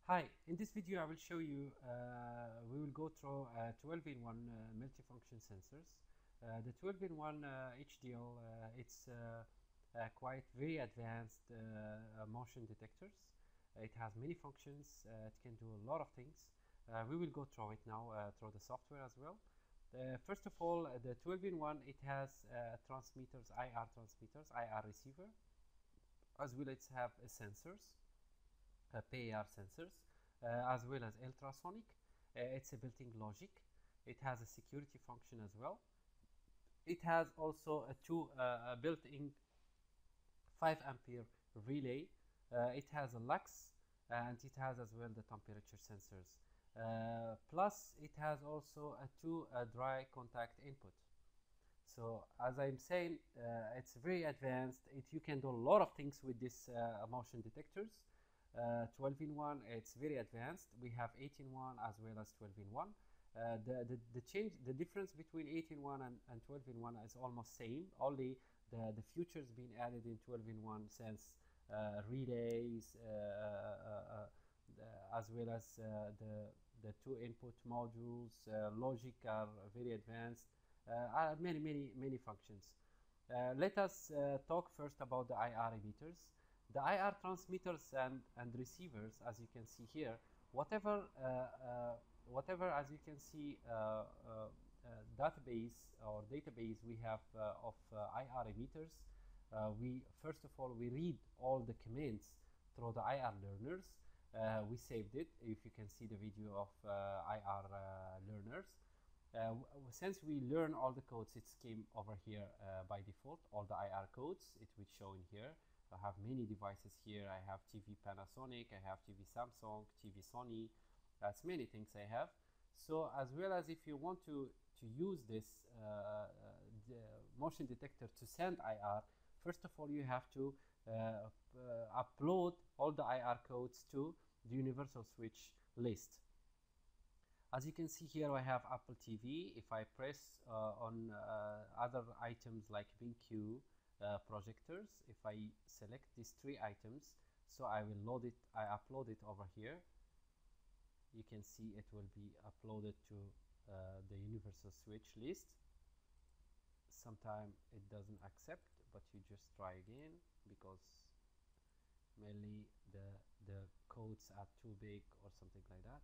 Hi, in this video I will show you, we will go through 12-in-1 multifunction sensors. The 12-in-1 HDL, it's quite very advanced motion detectors. It has many functions, it can do a lot of things. We will go through it now, through the software as well. First of all, the 12-in-1, it has transmitters, IR transmitters, IR receiver, as well as have sensors. PAR sensors, as well as ultrasonic. It's a built-in logic. It has a security function as well. It has also a built-in 5 ampere relay. It has a lux, and it has as well the temperature sensors. Plus, it has also two dry contact input. So as I'm saying, it's very advanced. You can do a lot of things with this motion detectors. 12-in-1, it's very advanced. We have 8-in-1 as well as 12-in-1. The difference between 8-in-1 and 12-in-1 is almost same. Only the features being added in 12-in-1 sense relays, as well as the two input modules, logic are very advanced. Many functions. Let us talk first about the IR emitters. The IR transmitters and receivers, as you can see here, whatever as you can see database or database we have of IR emitters, we first of all we read all the commands through the IR learners. We saved it. If you can see the video of IR learners. Since we learn all the codes, it came over here by default. All the IR codes, it will show in here. I have many devices here. I have TV Panasonic, I have TV Samsung, TV Sony. That's many things I have. So as well as if you want to use this the motion detector to send IR, first of all you have to upload all the IR codes to the universal switch list. As you can see here, I have Apple TV. If I press on other items like BenQ projectors, if I select these three items, so I will load it, I upload it over here. You can see it will be uploaded to the universal switch list. Sometimes it doesn't accept, but you just try again because mainly the codes are too big or something like that.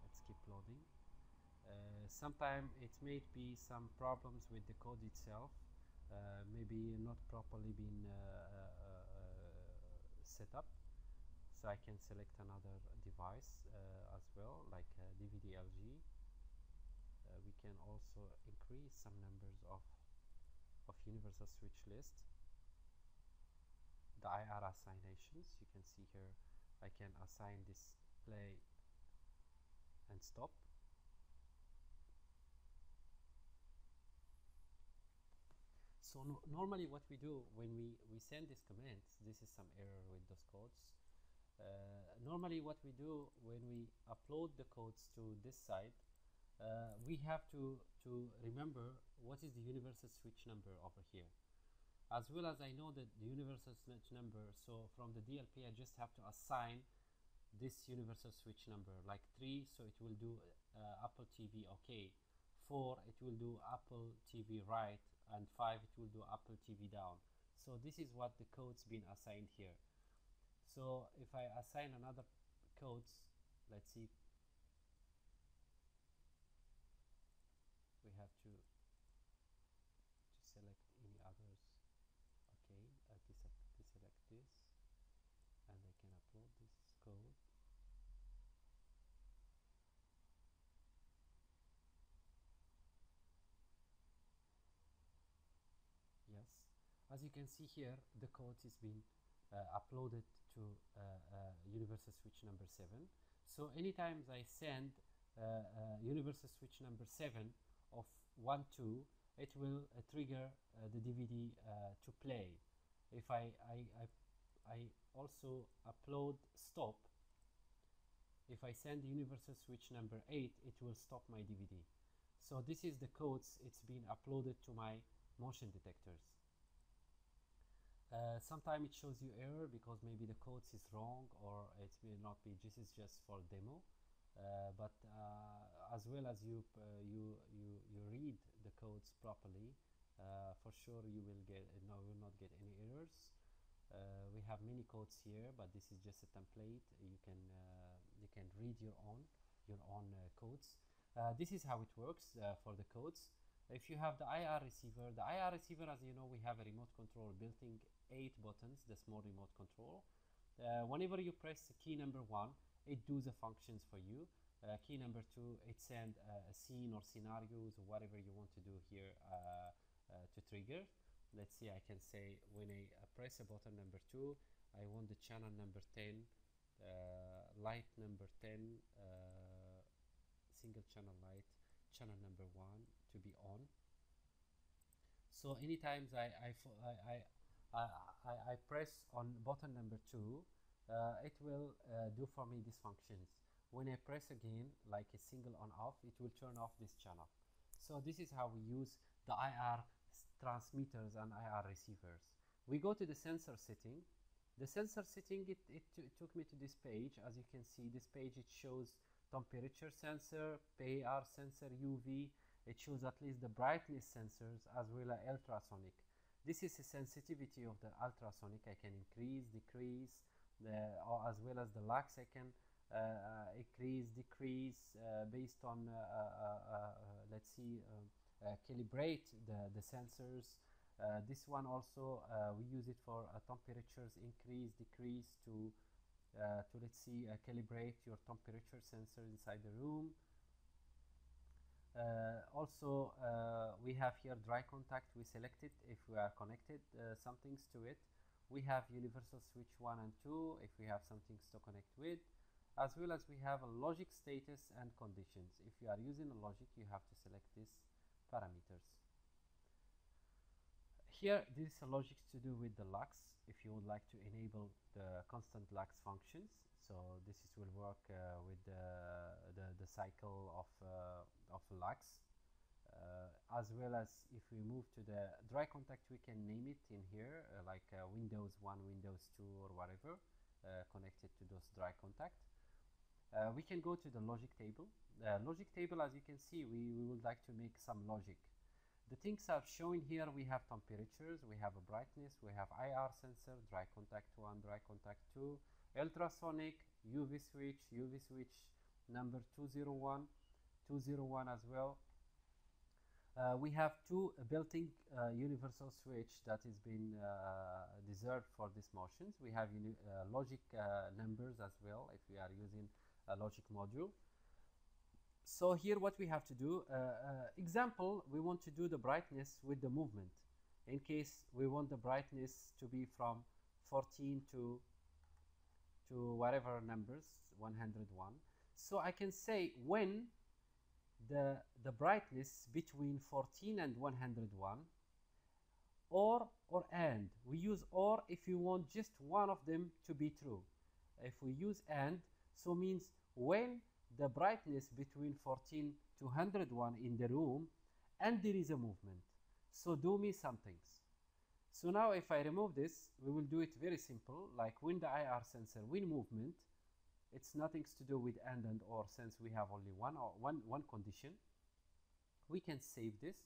Let's keep loading. Sometimes it may be some problems with the code itself, maybe not properly been set up. So I can select another device as well, like DVD LG. We can also increase some numbers of universal switch list. The IR assignations, you can see here, I can assign this play and stop. So normally what we do when we send these commands, this is some error with those codes. Normally what we do when we upload the codes to this side, we have to remember what is the universal switch number over here. As well as I know that the universal switch number, so from the DLP I just have to assign this universal switch number, like 3, so it will do Apple TV OK, 4 it will do Apple TV right, and 5 it will do Apple TV down. So this is what the code's been assigned here. So if I assign another codes, let's see, we have to select any others. Okay, I deselect this and I can upload this code. Yes, as you can see here, the code is being uploaded to universal switch number 7. So anytime I send universal switch number 7 of 1, 2, it will trigger the DVD to play. If I also upload stop, if I send universal switch number 8, it will stop my DVD. So this is the codes, it's been uploaded to my motion detectors. Sometimes it shows you error because maybe the codes is wrong, or it will not be. This is just for demo. But as well as you read the codes properly, for sure you will not get any errors. We have many codes here, but this is just a template. You can read your own codes. This is how it works for the codes. If you have the IR receiver, as you know, we have a remote control built-in 8 buttons, the small remote control. Whenever you press key number 1, it does the functions for you. Key number 2, it sends a scene or scenarios or whatever you want to do here to trigger. Let's see, I can say when I press a button number 2, I want the channel number 10, light number 10, single channel light, channel number 1 to be on. So anytime I press on button number 2, it will do for me these functions. When I press again, like a single on off, it will turn off this channel. So this is how we use the IR transmitters and IR receivers. We go to the sensor setting. The sensor setting, it took me to this page. As you can see, this page, it shows temperature sensor, PIR sensor, UV. It shows at least the brightness sensors as well as ultrasonic. This is the sensitivity of the ultrasonic. I can increase, decrease, as well as the lux. I can increase, decrease based on let's see, calibrate the sensors. This one also we use it for temperatures, increase, decrease, to let's see, calibrate your temperature sensor inside the room. Also we have here dry contact. We select it if we are connected some things to it. We have universal switch 1 and 2 if we have some things to connect with, as well as we have a logic status and conditions. If you are using a logic, you have to select these parameters. Here, this is a logic to do with the lux. If you would like to enable the constant lux functions, so this will work with the cycle of lux, as well as if we move to the dry contact, we can name it in here like Windows 1, Windows 2, or whatever connected to those dry contact. We can go to the logic table. Logic table, as you can see, we would like to make some logic. The things are showing here. We have temperatures, we have a brightness, we have IR sensor, dry contact 1, dry contact 2, ultrasonic, UV switch number 201 as well. We have 2 built-in universal switch that is been reserved for these motions. We have logic numbers as well if we are using a logic module. So here what we have to do, example, we want to do the brightness with the movement. In case we want the brightness to be from 14 to whatever numbers, 101. So I can say when the brightness between 14 and 101, or and. We use or if you want just one of them to be true. If we use and, so means when the brightness between 14 to 101 in the room and there is a movement. So do me some things. So now if I remove this, we will do it very simple, like when the IR sensor, when movement, it's nothing to do with and or, since we have only one condition. We can save this.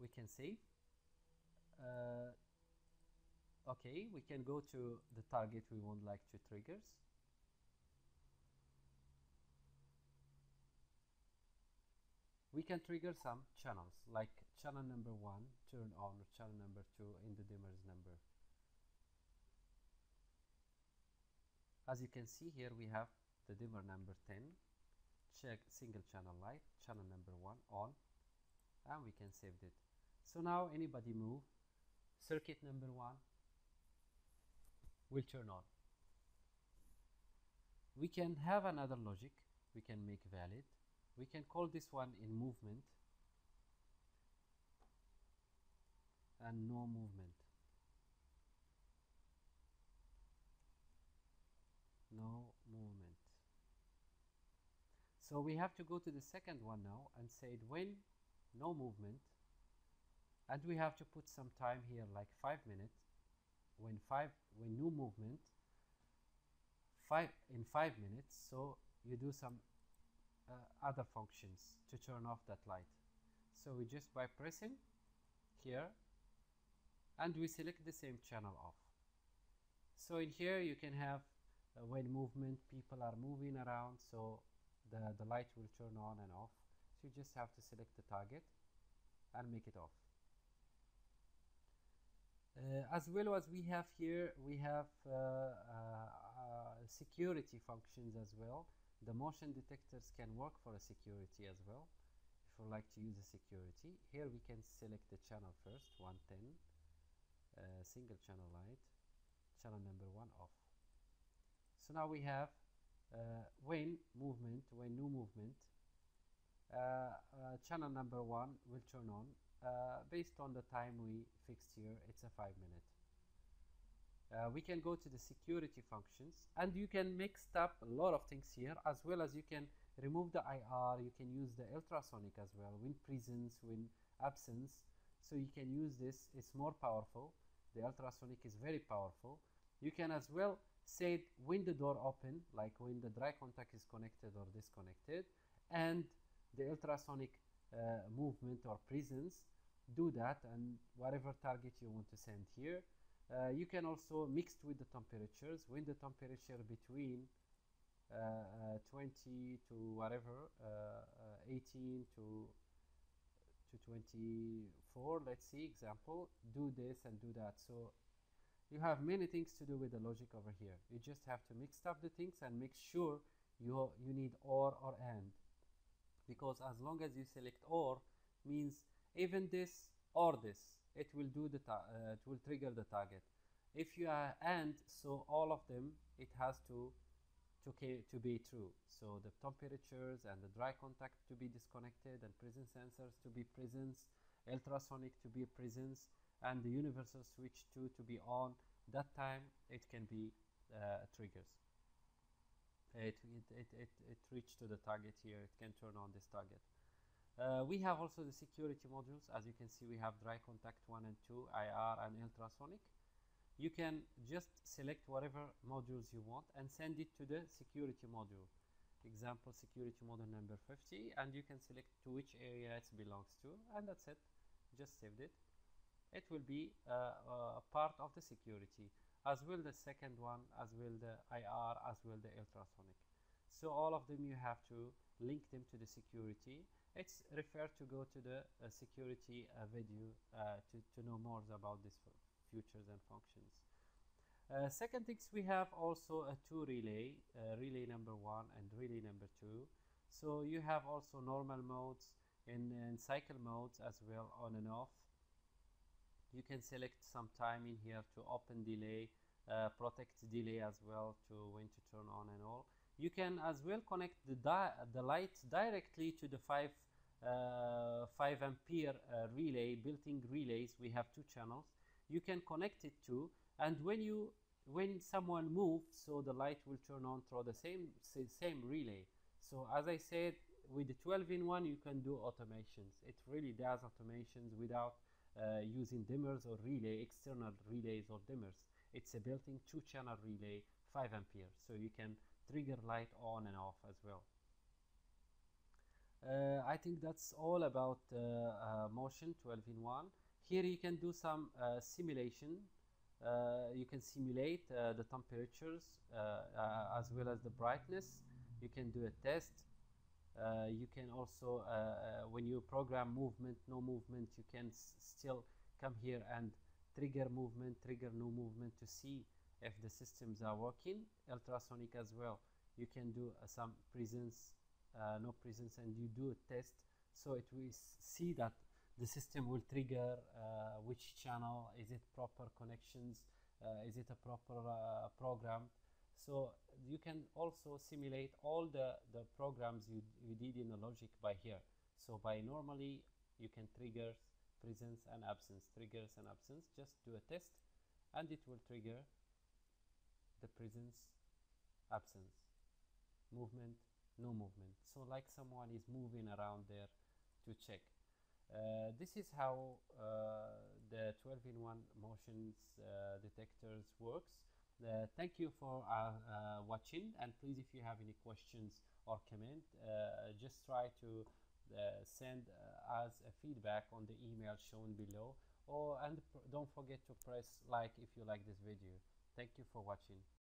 We can save. Okay, we can go to the target we would like to triggers. We can trigger some channels, like channel number 1 turn on, or channel number 2 in the dimmer's number. As you can see here, we have the dimmer number 10, check single channel light, channel number 1 on, and we can save it. So now anybody move, circuit number 1 will turn on. We can have another logic, we can make valid. We can call this one in movement and no movement. No movement. So we have to go to the second one now and say when no movement, and we have to put some time here, like 5 minutes. When new movement, 5 minutes. So you do some other functions to turn off that light. So we just by pressing here, and we select the same channel off. So in here you can have when movement, people are moving around, so the light will turn on and off. So you just have to select the target and make it off. As well as we have here, we have security functions as well. The motion detectors can work for a security as well. If you like to use a security, here we can select the channel first, 110, single channel light, channel number 1 off. So now we have when new movement, channel number 1 will turn on based on the time we fixed here. It's a 5 minute. We can go to the security functions, and you can mix up a lot of things here, as well as you can remove the IR. You can use the ultrasonic as well, when presence, when absence. So you can use this. It's more powerful. The ultrasonic is very powerful. You can as well say when the door open, like when the dry contact is connected or disconnected, and the ultrasonic movement or presence. Do that, and whatever target you want to send here. You can also mix with the temperatures. When the temperature between 20 to whatever, 18 to 24, let's see, example, do this and do that. So you have many things to do with the logic over here. You just have to mix up the things and make sure you need or and, because as long as you select or, means even this or this, it will do the it will trigger the target. If you are and, so all of them, it has to be true. So the temperatures and the dry contact to be disconnected, and presence sensors to be presence, ultrasonic to be presence, and the universal switch 2 to be on. That time it can be triggers. It reached to the target here. It can turn on this target. We have also the security modules. As you can see, we have dry contact 1 and 2, IR and ultrasonic. You can just select whatever modules you want and send it to the security module. Example, security module number 50, and you can select to which area it belongs to, and that's it. Just saved it. It will be a part of the security. As well the second one, as well the IR, as well the ultrasonic. So all of them you have to link them to the security. It's referred to go to the security video to know more about these features and functions. Second things, we have also a two relay, relay number 1 and relay number 2. So you have also normal modes and cycle modes as well, on and off. You can select some time in here to open delay, protect delay as well, to when to turn on and all. You can as well connect the light directly to the 5 ampere relay, built-in relays. We have 2 channels. You can connect it to, and when someone moves, so the light will turn on through the same relay. So as I said, with the 12-in-1 you can do automations. It really does automations without using dimmers or external relays or dimmers. It's a built-in 2-channel relay, 5 ampere, so you can trigger light on and off as well. I think that's all about motion 12-in-1. Here you can do some simulation. You can simulate the temperatures as well as the brightness. You can do a test. You can also, when you program movement, no movement, you can still come here and trigger movement, trigger no movement to see if the systems are working. Ultrasonic as well. You can do some presence, no presence, and you do a test. So it will see that the system will trigger which channel, is it proper connections, is it a proper program. So you can also simulate all the programs you did in the logic by here. So by normally you can trigger presence and absence, triggers and absence. Just do a test and it will trigger the presence, absence, movement, no movement. So like someone is moving around there to check. This is how the 12-in-1 motions detectors works. Thank you for watching, and please, if you have any questions or comment, just try to send us a feedback on the email shown below, and don't forget to press like if you like this video. Thank you for watching.